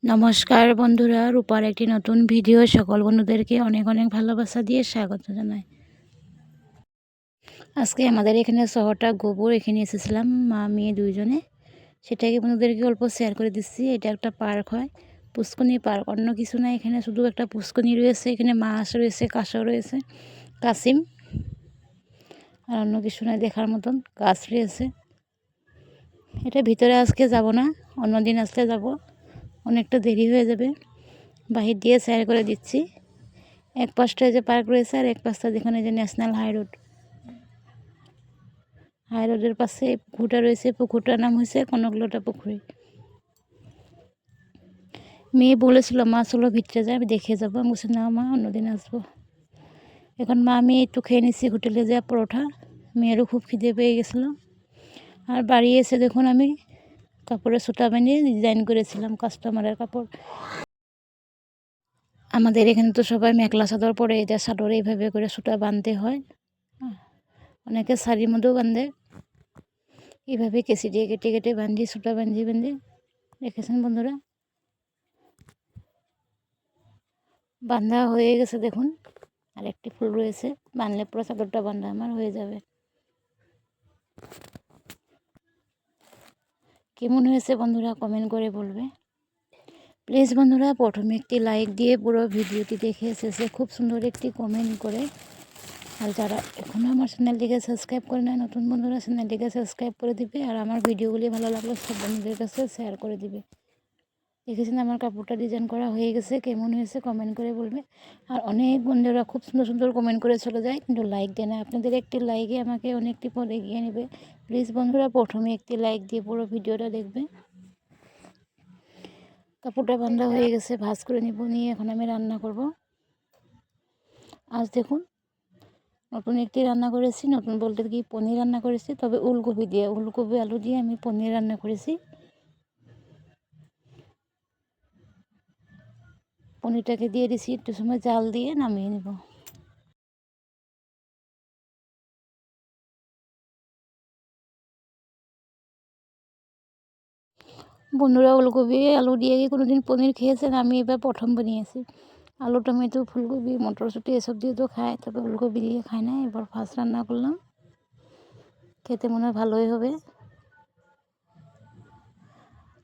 নমস্কার বন্ধুরা, রূপার একটি নতুন ভিডিও সকল বন্ধুদেরকে অনেক অনেক ভালোবাসা দিয়ে স্বাগত জানাই। আজকে আমাদের এখানে শহরটা গোবর, এখানে এসেছিলাম মা মেয়ে দুইজনে। সেটাকে বন্ধুদেরকে অল্প শেয়ার করে দিচ্ছি। এটা একটা পার্ক হয়, পুষ্করণী পার্ক, অন্য কিছু না। এখানে শুধু একটা পুষ্করণী রয়েছে, এখানে মাছ রয়েছে, কাঁসাও রয়েছে, কাসিম, আর অন্য কিছু না দেখার মতন। গাছ রয়েছে। এটা ভিতরে আজকে যাব না, অন্যদিন আসলে যাব, অনেকটা দেরি হয়ে যাবে। বাহির দিয়ে শেয়ার করে দিচ্ছি। এক পাশটায় যে পার্ক রয়েছে আর এক পাশটা যেখানে যে ন্যাশনাল হাই রোডের পাশে পুকুরটা রয়েছে। পুকুরটার নাম হয়েছে কনকলতা পুকুরি। মেয়ে বলেছিল মা চলো ভিতরে যায়, আমি দেখে যাবো। আমি বলছি না মা, অন্যদিন আসবো। এখন মা আমি একটু খেয়ে নিচ্ছি হোটেলে যা পরোটা। মেয়েরও খুব খিদে পেয়ে গেছিলো। আর বাড়ি এসে দেখুন আমি কাপড়ের সুতা বানিয়ে ডিজাইন করেছিলাম, কাস্টমারের কাপড়। আমাদের এখানে তো সবাই মেখলা চাদর পরে, এটা চাদরে এইভাবে করে সুতা বাঁধতে হয়। অনেকে শাড়ির মধ্যেও বাঁধে। এইভাবে কেসি দিয়ে কেটে কেটে বাঁধি, সুতা বাঁধি দেখেছেন বন্ধুরা। বাঁধা হয়ে গেছে দেখুন, আর একটি ফুল রয়েছে। বাঁধলে পুরো চাদরটা বাঁধা আমার হয়ে যাবে। কেমন হয়েছে বন্ধুরা কমেন্ট করে বলবে প্লিজ। বন্ধুরা প্রথমে একটি লাইক দিয়ে পুরো ভিডিওটি দেখে শেষে খুব সুন্দর একটি কমেন্ট করে। আর যারা এখনও আমার চ্যানেলটিকে সাবস্ক্রাইব করে নেয়, নতুন বন্ধুরা চ্যানেলটিকে সাবস্ক্রাইব করে দিবে। আর আমার ভিডিওগুলি ভালো লাগলে সব বন্ধুদের কাছে শেয়ার করে দিবে। দেখেছেন আমার কাপড়টা ডিজাইন করা হয়ে গেছে, কেমন হয়েছে কমেন্ট করে বলবে। আর অনেক বন্ধুরা খুব সুন্দর সুন্দর কমেন্ট করে চলে যায়, কিন্তু লাইক দেয় না। আপনাদের একটি লাইকে আমাকে অনেকটি পথ এগিয়ে নেবে। প্লিজ বন্ধুরা প্রথমে একটি লাইক দিয়ে পুরো ভিডিওটা দেখবে। কাপড়টা বাঁধা হয়ে গেছে, ভাঁজ করে নিয়ে এখন আমি রান্না করব। আজ দেখুন নতুন একটি রান্না করেছি। নতুন বলতে কি পনির রান্না করেছি, তবে উলকপি আলু দিয়ে আমি পনির রান্না করেছি। পনিরটাকে দিয়ে দিছি, একটু সময় জাল দিয়ে নামিয়ে নেব। বন্ধুরা ওলকপি আলু দিয়ে কি কোনোদিন পনির খেয়েছেন? আমি এবার প্রথম বানিয়েছি। আলু টমেটো ফুলকপি মটরশুঁটি এসব দিয়ে তো খায়, তবে ওলকপি দিয়ে খায় না। এবার ফার্স্ট রান্না করলাম, খেতে মনে হয় ভালোই হবে।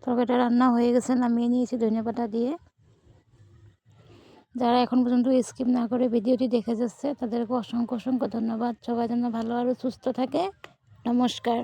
তরকারিটা রান্না হয়ে গেছে, নামিয়ে নিয়েছি ধনেপাতা দিয়ে। যারা এখন পর্যন্ত স্কিপ না করে ভিডিওটি দেখে যাচ্ছে তাদেরকে অসংখ্য অসংখ্য ধন্যবাদ। সবাই যেন ভালো আর সুস্থ থাকে। নমস্কার।